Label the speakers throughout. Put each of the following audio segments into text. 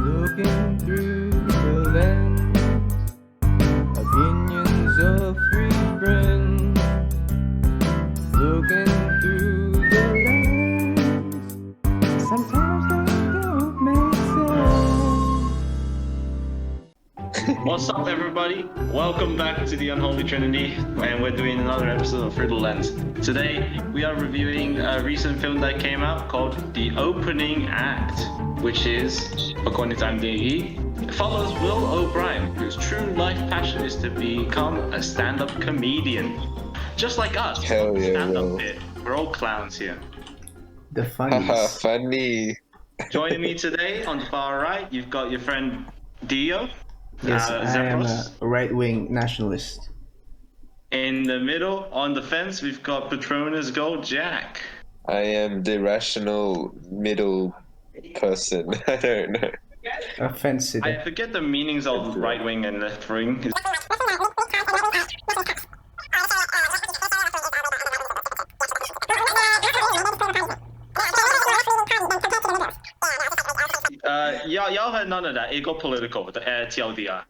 Speaker 1: Looking through the lens, opinions of three friends. Looking through the lens, sometimes they don't make sense.
Speaker 2: What's up, everybody? Welcome back to the Unholy Trinity, and we're doing another episode of Through the Lens. Today, we are reviewing a recent film that came out called The Opening Act, which is, according to IMDb, it follows Will O'Brien, whose true life passion is to become a stand-up comedian. Just like us.
Speaker 3: Hell yeah,
Speaker 2: stand-up
Speaker 3: Will.
Speaker 2: bit. We're all clowns here.
Speaker 1: The
Speaker 3: Haha,
Speaker 1: funnies.
Speaker 3: funny.
Speaker 2: Joining me today on the far right, you've got your friend Dio.
Speaker 1: Yes, I am a
Speaker 2: Zephyros.
Speaker 1: right-wing nationalist.
Speaker 2: In the middle, on the fence, we've got Patronus Gold Jack.
Speaker 3: I am the rational middle person. I don't know.
Speaker 1: Offensive.
Speaker 2: I forget the meanings of right wing and left wing. Y'all heard none of that. It got political with the TLDR.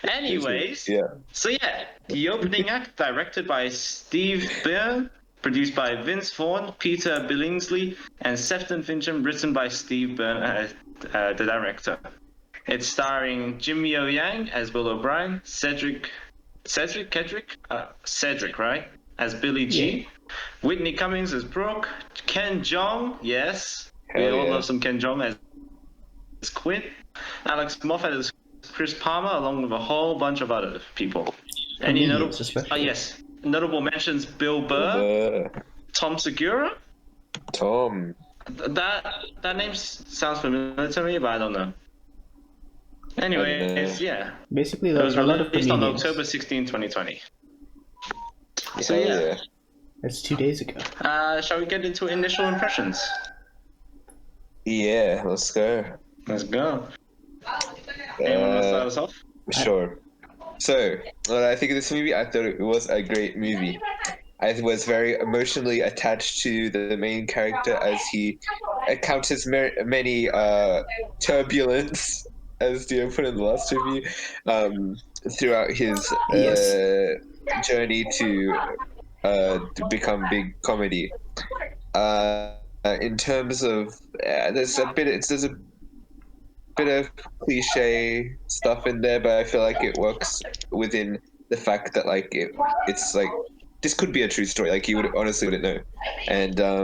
Speaker 2: Anyways,
Speaker 3: Yeah.
Speaker 2: so yeah, the opening act, directed by Steve Byrne, produced by Vince Vaughn, Peter Billingsley, and Sefton Fincham, written by Steve Byrne, the director. It's starring Jimmy O Yang as Will O'Brien, Cedric, right, as Billy G, Whitney Cummings as Brooke, Ken Jeong, yes, we
Speaker 3: Hell
Speaker 2: all
Speaker 3: yeah.
Speaker 2: love some Ken Jeong as Quint, Alex Moffat as Chris Palmer, along with a whole bunch of other people. Any notable?
Speaker 1: Comedians, especially.
Speaker 2: Yes, notable mentions: Bill Burr, Tom Segura.
Speaker 3: Tom.
Speaker 2: That name sounds familiar to me, but I don't know. Anyways, yeah.
Speaker 1: Basically,
Speaker 2: It was
Speaker 1: a lot of
Speaker 2: released on
Speaker 1: comedians.
Speaker 2: October 16, 2020. So
Speaker 3: Hell
Speaker 2: yeah,
Speaker 3: yeah.
Speaker 1: That's 2 days ago.
Speaker 2: shall we get into initial impressions?
Speaker 3: Yeah, let's go.
Speaker 2: Let's go. Anyone want to start us off?
Speaker 3: Sure. So, when I think of this movie, I thought it was a great movie. I was very emotionally attached to the main character as he encounters many turbulence, as Dio put in the last review, throughout his journey to become big comedy. In terms of, there's a bit of cliche stuff in there, but I feel like it works within the fact that like it's like this could be a true story. Like you would honestly wouldn't know, and I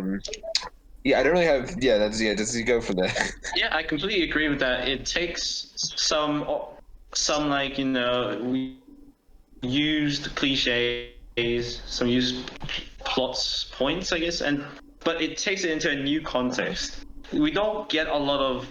Speaker 3: don't really have Just you go from there.
Speaker 2: Yeah, I completely agree with that. It takes some like used cliches, some used points, I guess, but it takes it into a new context. We don't get a lot of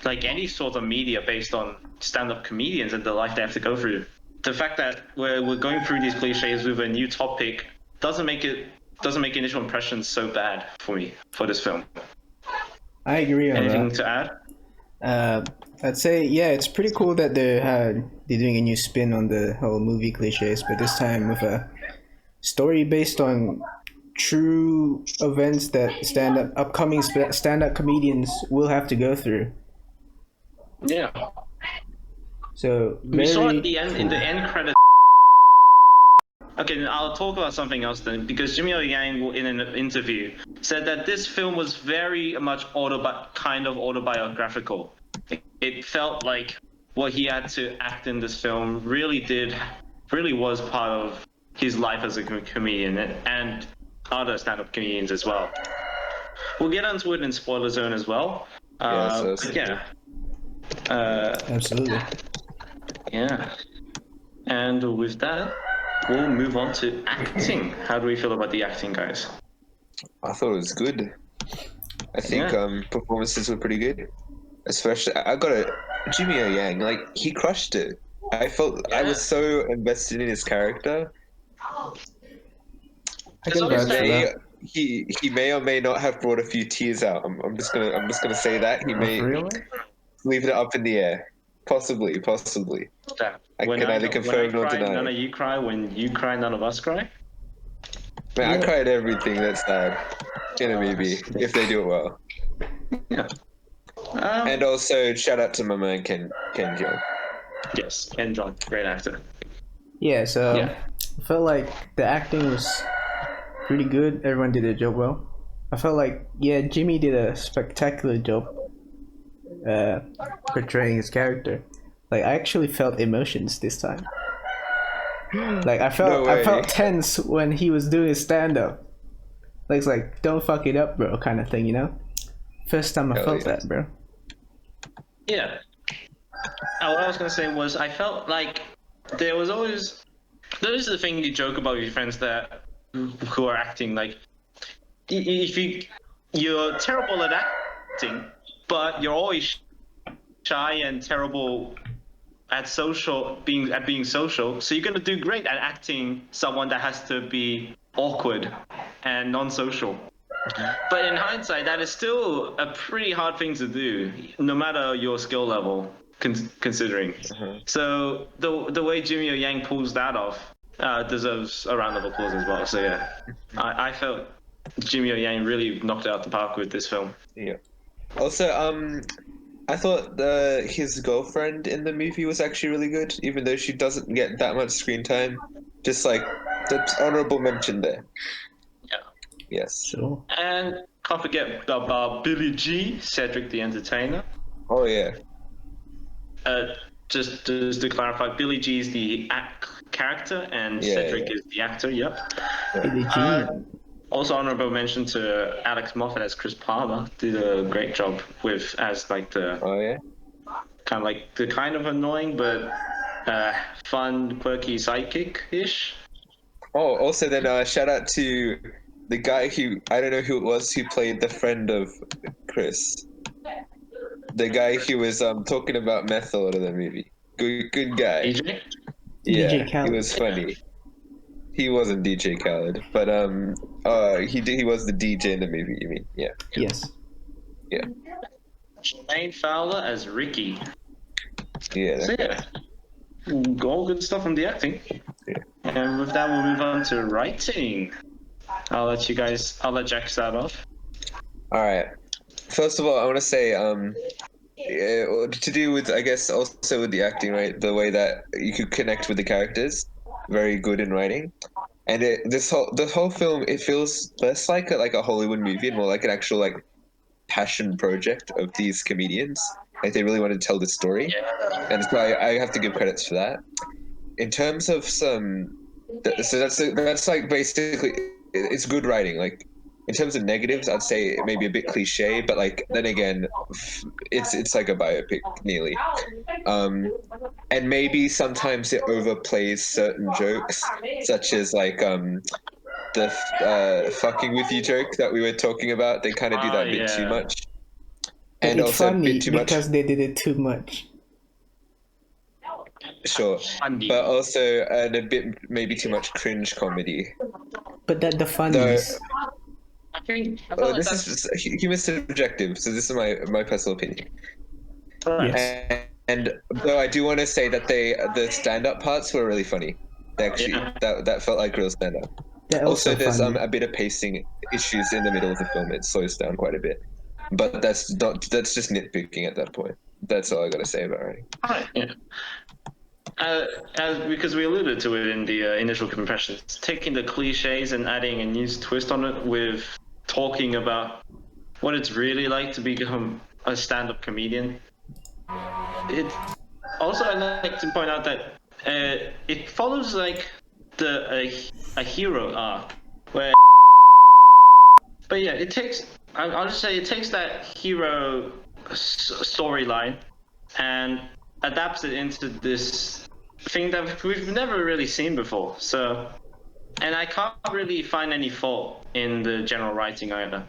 Speaker 2: like any sort of media based on stand-up comedians and the life they have to go through. The fact that we're going through these cliches with a new topic doesn't make initial impressions so bad for me for this film.
Speaker 1: I agree on
Speaker 2: Anything
Speaker 1: that.
Speaker 2: to add?
Speaker 1: I'd say, yeah, it's pretty cool that they're doing a new spin on the whole movie cliches, but this time with a story based on true events that upcoming stand-up comedians will have to go through.
Speaker 2: Yeah.
Speaker 1: So
Speaker 2: We saw
Speaker 1: very
Speaker 2: at the end,
Speaker 1: cool.
Speaker 2: in the end credits. Okay, I'll talk about something else then, because Jimmy O Yang, in an interview, said that this film was very much kind of autobiographical. It felt like what he had to act in this film really was part of his life as a comedian and other stand-up comedians as well. We'll get onto it in spoiler zone as well.
Speaker 1: Absolutely.
Speaker 2: Yeah. And with that, we'll move on to acting. How do we feel about the acting, guys?
Speaker 3: I thought it was good. I think performances were pretty good. Especially, I got Jimmy O Yang, like he crushed it. I felt I was so invested in his character.
Speaker 1: I can vouch for that.
Speaker 3: He may or may not have brought a few tears out. I'm just gonna say that he may
Speaker 1: Really?
Speaker 3: leave it up in the air. Possibly. I can neither confirm nor
Speaker 2: cry,
Speaker 3: deny.
Speaker 2: none of you cry. When you cry, none of us cry.
Speaker 3: Man, I cried everything that's sad in a movie if they do it well.
Speaker 2: Yeah.
Speaker 3: And also shout out to my man Ken Jeong.
Speaker 2: Yes, Ken Jeong, great actor.
Speaker 1: Yeah, so
Speaker 2: Yeah.
Speaker 1: I felt like the acting was pretty good. Everyone did their job well. I felt like, yeah, Jimmy did a spectacular job uh, portraying his character. Like, I actually felt emotions this time. Like, I
Speaker 3: No
Speaker 1: felt
Speaker 3: way.
Speaker 1: tense when he was doing his stand up. Like, it's like, don't fuck it up, bro, kind of thing, you know? First time I
Speaker 3: Hell
Speaker 1: felt
Speaker 3: yeah.
Speaker 1: that, bro.
Speaker 2: Yeah. What I was gonna say was I felt like there was always is the thing you joke about with your friends that who are acting like if you're terrible at acting, but you're always shy and terrible at being social, so you're gonna do great at acting someone that has to be awkward and non-social. But in hindsight, that is still a pretty hard thing to do, no matter your skill level, considering. So the way Jimmy O Yang pulls that off deserves a round of applause as well. So yeah, I felt Jimmy O Yang really knocked it out the park with this film.
Speaker 3: Yeah. Also, I thought his girlfriend in the movie was actually really good, even though she doesn't get that much screen time. Just like that's honorable mention there.
Speaker 2: Yeah.
Speaker 3: Yes.
Speaker 1: Sure.
Speaker 2: And can't forget about Billy G, Cedric the Entertainer.
Speaker 3: Oh yeah.
Speaker 2: Just to clarify, Billy G is the character and
Speaker 3: Yeah,
Speaker 2: Cedric
Speaker 3: yeah.
Speaker 2: is the actor. Yep.
Speaker 1: Billie
Speaker 2: Uh,
Speaker 1: Jean.
Speaker 2: Also honorable mention to Alex Moffat as Chris Palmer. Did a great job with as like the
Speaker 3: Oh yeah.
Speaker 2: kind of annoying but fun, quirky sidekick ish.
Speaker 3: Oh, also then shout out to the guy who I don't know who it was who played the friend of Chris. The guy who was talking about meth a lot of the movie. Good guy.
Speaker 2: DJ.
Speaker 3: Yeah,
Speaker 1: DJ
Speaker 3: he
Speaker 1: Khaled.
Speaker 3: was funny. He wasn't DJ Khaled, but he was the DJ in the movie. You mean? Yeah,
Speaker 1: Yes.
Speaker 3: yeah,
Speaker 2: Shane Fowler as Ricky.
Speaker 3: yeah.
Speaker 2: So yeah, all good stuff on the acting.
Speaker 3: Yeah.
Speaker 2: And with that, we'll move on to writing. I'll let Jack start off.
Speaker 3: All right. First of all, I want to say to do with I guess also with the acting, right? The way that you could connect with the characters, very good in writing. And the whole film, it feels less like a Hollywood movie and more like an actual like passion project of these comedians. Like they really wanted to tell this story, and so I have to give credits for that. In terms of so that's like basically it's good writing. Like in terms of negatives, I'd say it may be a bit cliche, but like then again, it's like a biopic nearly. And maybe sometimes it overplays certain jokes, such as like the fucking with you joke that we were talking about. They kind of do that a bit too much,
Speaker 1: But
Speaker 3: and
Speaker 1: it's
Speaker 3: also a
Speaker 1: funny
Speaker 3: bit too much.
Speaker 1: because they did it too much.
Speaker 3: Sure,
Speaker 2: Funny.
Speaker 3: but also and a bit maybe too much cringe comedy.
Speaker 1: But that the funnies.
Speaker 2: I think I felt like
Speaker 3: This
Speaker 2: that's
Speaker 3: is human subjective, so this is my personal opinion.
Speaker 2: correct.
Speaker 1: Yes.
Speaker 3: And though I do want to say that the stand up parts were really funny. They actually
Speaker 2: Yeah.
Speaker 3: that felt like real stand up.
Speaker 1: They're
Speaker 3: Also,
Speaker 1: also
Speaker 3: there's
Speaker 1: funny.
Speaker 3: a bit of pacing issues in the middle of the film. It slows down quite a bit, but that's just nitpicking at that point. That's all I gotta say about it.
Speaker 2: Alright, yeah. As because we alluded to it in the initial confessions, taking the cliches and adding a new twist on it with talking about what it's really like to become a stand-up comedian. It also I'd like to point out that it follows like a hero arc where. But yeah, it takes. I'll just say it takes that hero storyline and adapts it into this thing that we've never really seen before. So, and I can't really find any fault in the general writing either.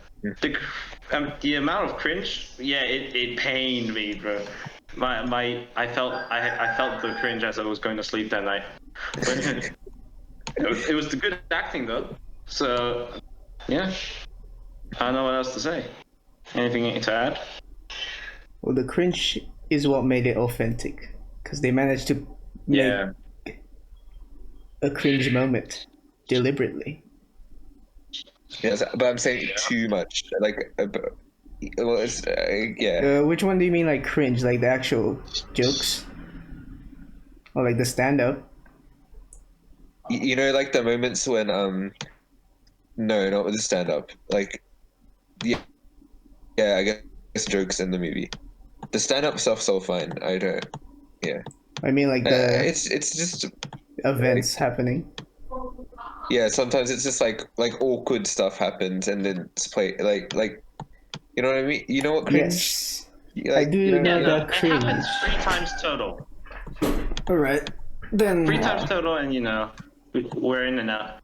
Speaker 2: The amount of cringe, yeah, it pained me, bro. I felt the cringe as I was going to sleep that night. But it was the good acting though. So, yeah. I don't know what else to say. Anything to add?
Speaker 1: Well, the cringe is what made it authentic. Because they managed to make
Speaker 2: Yeah.
Speaker 1: a cringe moment deliberately.
Speaker 3: Yes, but I'm saying too much. Like well, it's yeah.
Speaker 1: Which one do you mean, like cringe? Like the actual jokes, or like the stand-up?
Speaker 3: You know, like the moments when no, not with the stand up. Like yeah, yeah, I guess jokes in the movie. The stand up stuff's all fine. I don't. Yeah,
Speaker 1: I mean, like the
Speaker 3: it's just
Speaker 1: events
Speaker 3: like
Speaker 1: happening.
Speaker 3: yeah. Sometimes it's just like awkward stuff happens, and then it's play like you know what I mean. You know what cringe?
Speaker 1: Yes, I
Speaker 3: Like you
Speaker 1: do
Speaker 3: know
Speaker 2: Yeah,
Speaker 1: know
Speaker 2: no,
Speaker 1: that
Speaker 2: it happens
Speaker 1: cringe.
Speaker 2: 3 times total.
Speaker 1: All right, then.
Speaker 2: 3 times total, and we're in and out.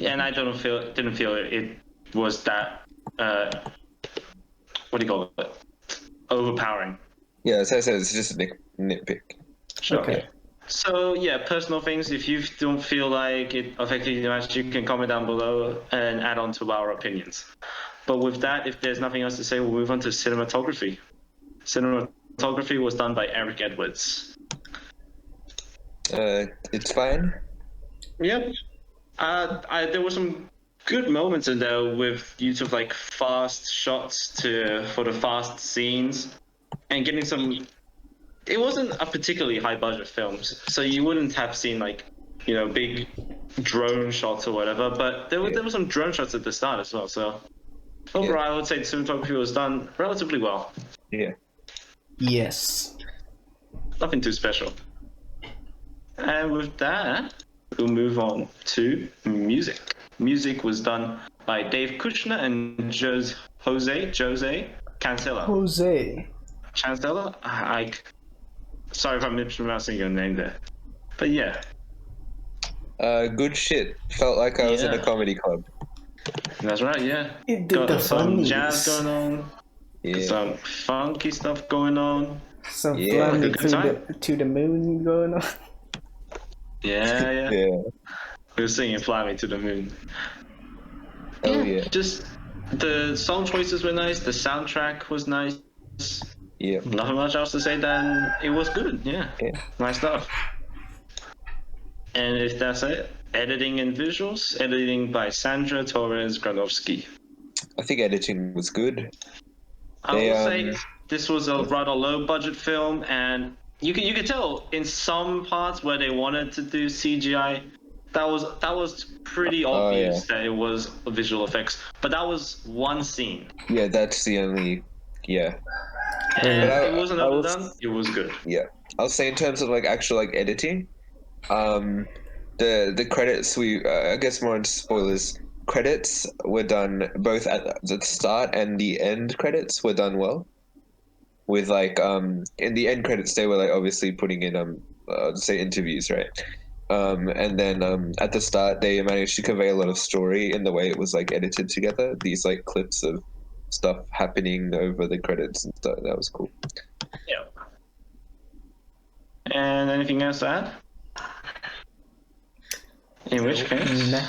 Speaker 2: And I didn't feel it was that what do you call it? Overpowering.
Speaker 3: yeah. As I said, it's just a nitpick.
Speaker 2: Sure.
Speaker 1: Okay.
Speaker 2: So yeah, personal things. If you don't feel like it affected you much, you can comment down below and add on to our opinions. But with that, if there's nothing else to say, we'll move on to cinematography. Cinematography was done by Eric Edwards.
Speaker 3: It's fine.
Speaker 2: Yep. There were some good moments in there with use of like fast shots for the fast scenes and getting some. It wasn't a particularly high budget film, so you wouldn't have seen like big drone shots or whatever. But there were some drone shots at the start as well. So overall, I would say the cinematography was done relatively well.
Speaker 3: Yeah.
Speaker 1: Yes.
Speaker 2: Nothing too special. And with that, we'll move on to music. Music was done by Dave Kushner and Jose Cancelo.
Speaker 1: Jose.
Speaker 2: Cancelo? Sorry if I'm mispronouncing your name there. But yeah.
Speaker 3: Good shit. Felt like I was in a comedy club.
Speaker 2: That's right, yeah.
Speaker 1: It did
Speaker 2: Got
Speaker 1: the
Speaker 2: some
Speaker 1: funnies.
Speaker 2: jazz going on.
Speaker 3: Yeah.
Speaker 2: Some funky stuff going on.
Speaker 1: Some
Speaker 3: Yeah.
Speaker 1: fly me
Speaker 2: Like a good time.
Speaker 1: to the moon going on.
Speaker 2: Yeah.
Speaker 3: Yeah.
Speaker 2: We were singing Fly Me to the Moon.
Speaker 3: Oh yeah.
Speaker 2: Just the song choices were nice, the soundtrack was nice.
Speaker 3: Yeah.
Speaker 2: Nothing much else to say than it was good, yeah. Nice stuff. And if that's it, editing and visuals, editing by Sandra Torres Granovsky.
Speaker 3: I think editing was good.
Speaker 2: I will say this was a rather low budget film, and you can tell in some parts where they wanted to do CGI, that was pretty obvious that it was visual effects. But that was one scene.
Speaker 3: Yeah, that's the only. Yeah.
Speaker 2: And
Speaker 3: But
Speaker 2: it wasn't overdone. It was good.
Speaker 3: Yeah, I'll say in terms of like actual like editing, the credits I guess more into spoilers. Credits were done both at the start and the end credits were done well. With like in the end credits they were like obviously putting in say interviews, right? And then at the start they managed to convey a lot of story in the way it was like edited together. These like clips of stuff happening over the credits and stuff. That was cool.
Speaker 2: Yeah. And anything else to add? In which case,
Speaker 1: Nah.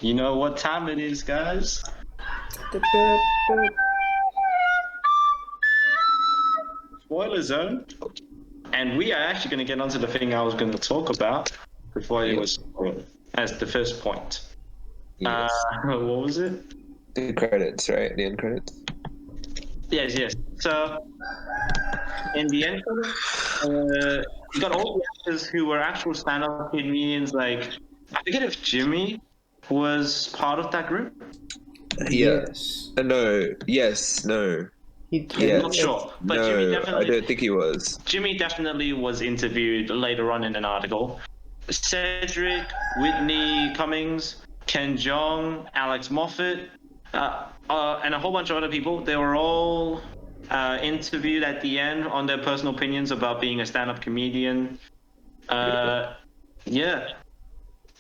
Speaker 2: you know what time it is, guys. Spoiler zone. And we are actually going to get onto the thing I was going to talk about before it was spoiled, as the first point.
Speaker 3: Yes.
Speaker 2: What was it?
Speaker 3: The credits, right? The end credits.
Speaker 2: Yes. So, in the end credits, you got all the actors who were actual stand-up comedians. Like, I forget if Jimmy was part of that group.
Speaker 3: Yeah.
Speaker 1: Yes.
Speaker 3: No. Yes. No.
Speaker 2: I'm not sure, but
Speaker 3: no,
Speaker 2: Jimmy definitely.
Speaker 3: I don't think he was.
Speaker 2: Jimmy definitely was interviewed later on in an article. Cedric, Whitney Cummings, Ken Jeong, Alex Moffat, and a whole bunch of other people. They were all interviewed at the end on their personal opinions about being a stand-up comedian. Yeah,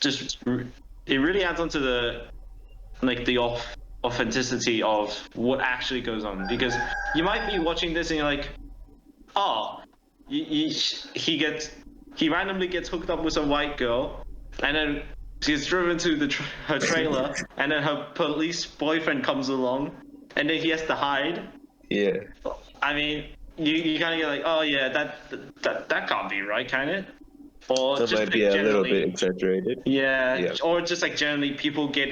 Speaker 2: just it really adds on to the authenticity of what actually goes on, because you might be watching this and you're like, oh, he randomly gets hooked up with a white girl, and then she's driven to her trailer, and then her police boyfriend comes along, and then he has to hide.
Speaker 3: Yeah.
Speaker 2: I mean, you kind of get like, oh yeah, that can't be right, can it? Or
Speaker 3: That
Speaker 2: just
Speaker 3: might be a little
Speaker 2: generally,
Speaker 3: bit exaggerated.
Speaker 2: yeah, or just like generally people get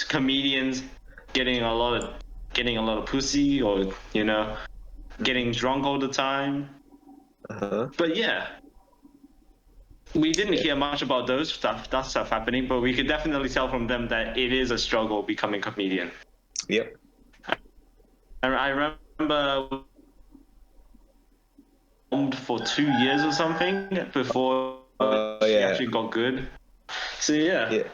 Speaker 2: comedians getting a lot of getting a lot of pussy or getting drunk all the time. But yeah, we didn't hear much about that stuff happening, but we could definitely tell from them that it is a struggle becoming a comedian.
Speaker 3: Yep.
Speaker 2: I remember for 2 years or something before she actually got good. So yeah.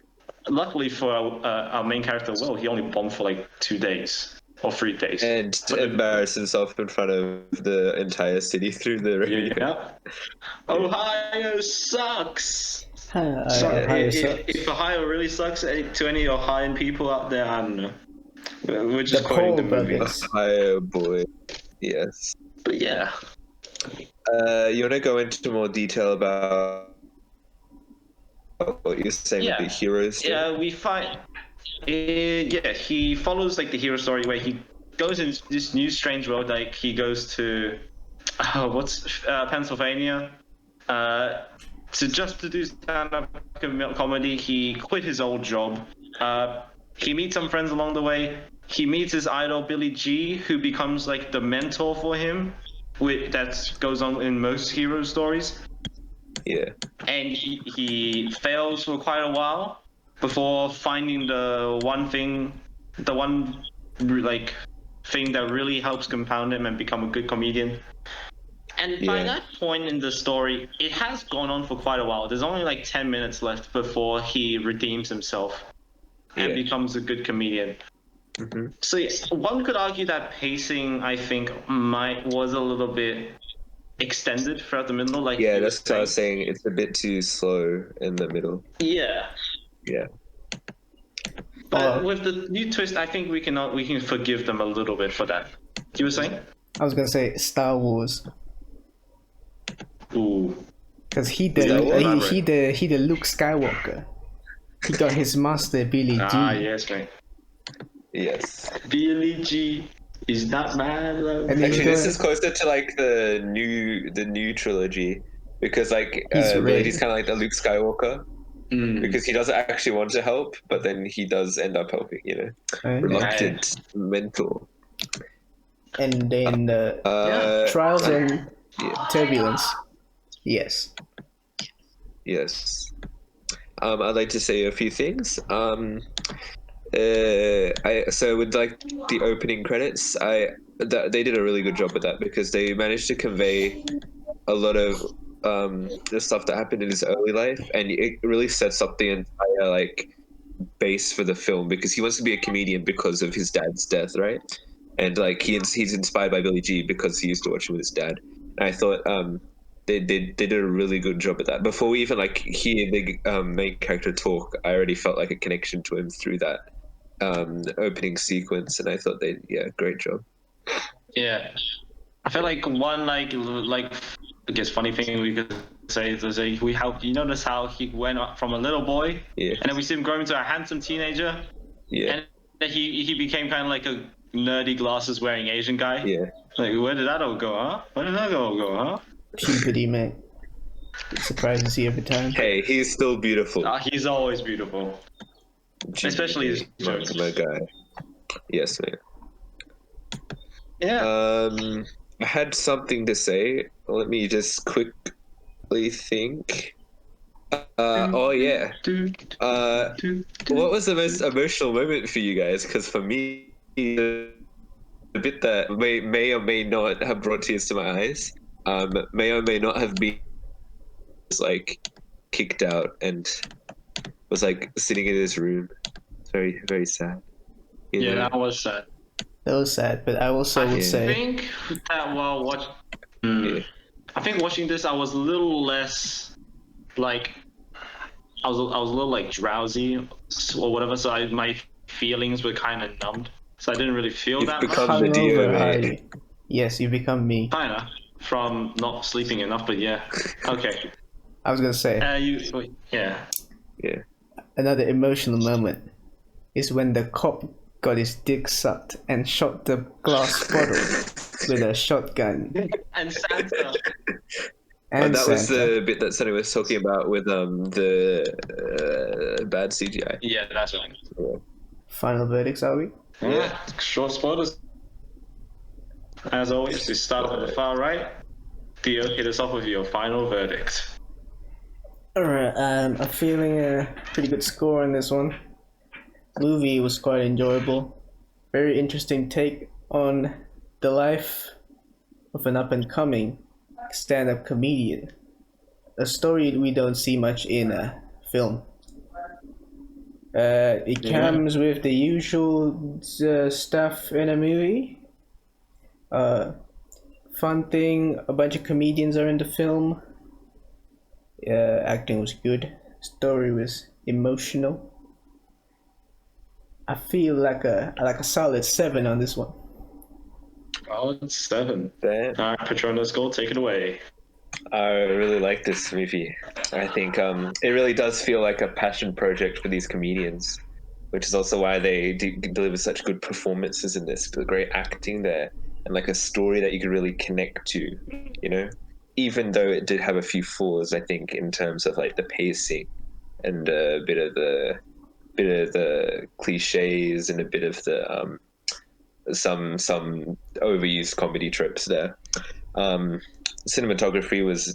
Speaker 2: Luckily for our main character, Will, he only bombed for like 2 days or 3 days.
Speaker 3: And to embarrass himself in front of the entire city through the radio.
Speaker 2: Yeah. Ohio sucks!
Speaker 1: Ohio sucks.
Speaker 2: If Ohio really sucks to any Ohioan people out there, I don't know. We're just
Speaker 1: The
Speaker 2: quoting
Speaker 1: Paul
Speaker 2: the movie.
Speaker 1: brothers.
Speaker 3: Ohio boy. Yes.
Speaker 2: But yeah.
Speaker 3: You want to go into more detail about what you're saying with the heroes?
Speaker 2: Yeah, we find. He follows like the hero story where he goes in this new strange world. Like he goes to Pennsylvania, to do stand-up comedy. He quit his old job. He meets some friends along the way. He meets his idol Billy G, who becomes like the mentor for him. That goes on in most hero stories.
Speaker 3: Yeah.
Speaker 2: And he fails for quite a while before finding the one thing that really helps compound him and become a good comedian. And by that point in the story, it has gone on for quite a while. There's only like 10 minutes left before he redeems himself and becomes a good comedian.
Speaker 3: Mm-hmm.
Speaker 2: So one could argue that pacing, I think, was a little bit extended throughout the middle. Like
Speaker 3: that's what I was saying. It's a bit too slow in the middle.
Speaker 2: Yeah.
Speaker 3: Yeah.
Speaker 2: But with the new twist, I think we can forgive them a little bit for that. You were saying?
Speaker 1: I was gonna say Star Wars.
Speaker 2: Ooh.
Speaker 1: Because he the Luke Skywalker. He got his master Billy G.
Speaker 2: Ah, yes, mate.
Speaker 3: Yes.
Speaker 2: Billy G is that man.
Speaker 3: Actually, this is closer to like the new trilogy because like he's kind of like the Luke Skywalker because he doesn't actually want to help, but then he does end up helping. Reluctant mentor.
Speaker 1: And then Trials and Turbulence. Yes.
Speaker 3: Yes. I'd like to say a few things. So with like the opening credits, they did a really good job with that because they managed to convey a lot of the stuff that happened in his early life, and it really sets up the entire like base for the film because he wants to be a comedian because of his dad's death, right? And like he's inspired by Billy G because he used to watch him with his dad. And I thought they did a really good job at that. Before we even like hear the main character talk, I already felt like a connection to him through that opening sequence, and I thought great job.
Speaker 2: Yeah, I feel like one like I guess funny thing we could say is you notice how he went up from a little boy, and then we see him grow into a handsome teenager, and then he became kind of like a nerdy glasses wearing Asian guy.
Speaker 3: Yeah,
Speaker 2: like where did that all go, huh?
Speaker 1: Puberty, mate. It surprises you every time.
Speaker 3: Hey, he's still beautiful.
Speaker 2: He's always beautiful. Especially his jokes.
Speaker 3: My guy. Yes, man.
Speaker 2: Yeah.
Speaker 3: I had something to say. Let me just quickly think. What was the most emotional moment for you guys? Because for me, the bit that may or may not have brought tears to my eyes, may or may not have been like kicked out and was like sitting in his room. It's very, very sad.
Speaker 2: Yeah, that was sad.
Speaker 1: That was sad, but I also would say.
Speaker 2: I think that while watching, I think watching this, I was a little less like, I was a little like drowsy or whatever. So my feelings were kind of numbed, so I didn't really feel that much.
Speaker 3: Become the DOA.
Speaker 1: Yes, you become me.
Speaker 2: Kinda from not sleeping enough, but yeah. Okay.
Speaker 1: I was gonna say.
Speaker 2: Yeah.
Speaker 1: Another emotional moment is when the cop got his dick sucked and shot the glass bottle with a shotgun.
Speaker 2: And Santa.
Speaker 3: And that was the bit that Sonny was talking about with the bad CGI.
Speaker 2: Yeah, that's right.
Speaker 1: Final verdicts, are we?
Speaker 2: Yeah. Short spoilers. As always, we start off at the far right. Theo, hit us off with your final verdict.
Speaker 1: Alright, I'm feeling a pretty good score on this one. Movie was quite enjoyable. Very interesting take on the life of an up and coming stand up comedian. A story we don't see much in a film. It comes with the usual stuff in a movie. Fun thing, a bunch of comedians are in the film. Acting was good. Story was emotional. I feel like a solid 7 on this one.
Speaker 2: Oh, it's 7.
Speaker 3: Damn.
Speaker 2: All right, Patronus Gold, take it away.
Speaker 3: I really like this movie. I think it really does feel like a passion project for these comedians, which is also why they deliver such good performances in this. The great acting there, and like a story that you could really connect to, you know. Even though it did have a few flaws, I think in terms of like the pacing and a bit of the cliches and a bit of the some overused comedy tropes there. Cinematography was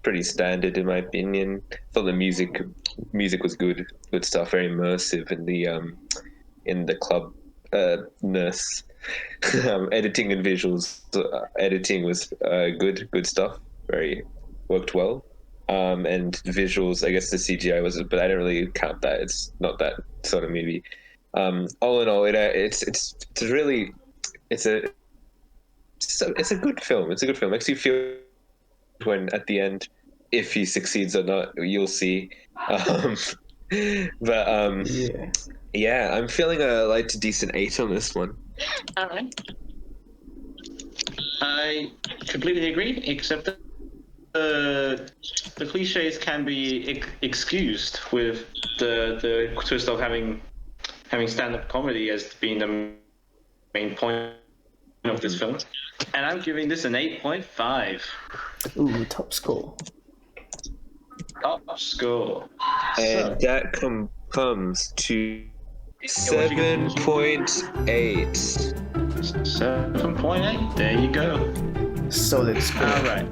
Speaker 3: pretty standard in my opinion. I thought the music was good stuff, very immersive in the club nurse. Editing and visuals, editing was good stuff, very worked well. And visuals, I guess the CGI was, but I don't really count that. It's not that sort of movie. All in all, it's a good film. It's a good film. Makes you feel when at the end, if he succeeds or not, you'll see. Yeah, I'm feeling a light to decent 8 on this one.
Speaker 2: All right. I completely agree, except that the cliches can be excused with the twist of having stand-up comedy as being the main point of this film. And I'm giving this an 8.5.
Speaker 1: Ooh, top score.
Speaker 2: Top score.
Speaker 3: And that comes to 7.8.
Speaker 2: 7.8. There you go.
Speaker 1: Solid score.
Speaker 2: All right.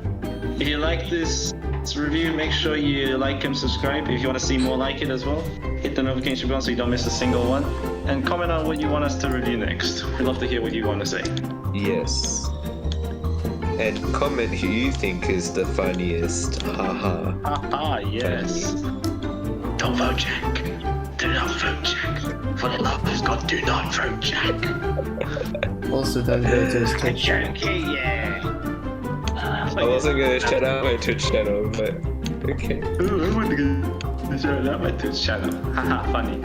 Speaker 2: If you like this review, make sure you like and subscribe. If you want to see more like it as well, hit the notification bell so you don't miss a single one. And comment on what you want us to review next. We'd love to hear what you want to say.
Speaker 3: Yes. And comment who you think is the funniest. Haha.
Speaker 2: Haha, yes. Don't vote Jack. Do not vote Jack. For the love of God, do not vote Jack.
Speaker 1: Also, don't go to his Twitch channel.
Speaker 2: Yeah.
Speaker 3: I wasn't gonna shout out my Twitch channel, but okay.
Speaker 2: Ooh, I want to shout out my Twitch channel. Haha, funny.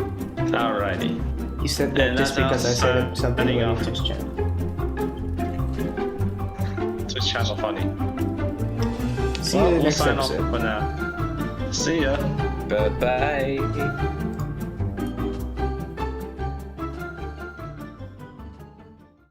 Speaker 2: Alrighty.
Speaker 1: You said that just because I said something
Speaker 2: ending
Speaker 1: about
Speaker 2: off.
Speaker 1: your Twitch channel.
Speaker 2: Twitch channel funny.
Speaker 1: See you in the next
Speaker 2: sign
Speaker 1: episode.
Speaker 2: off for now. See ya.
Speaker 3: Bye bye.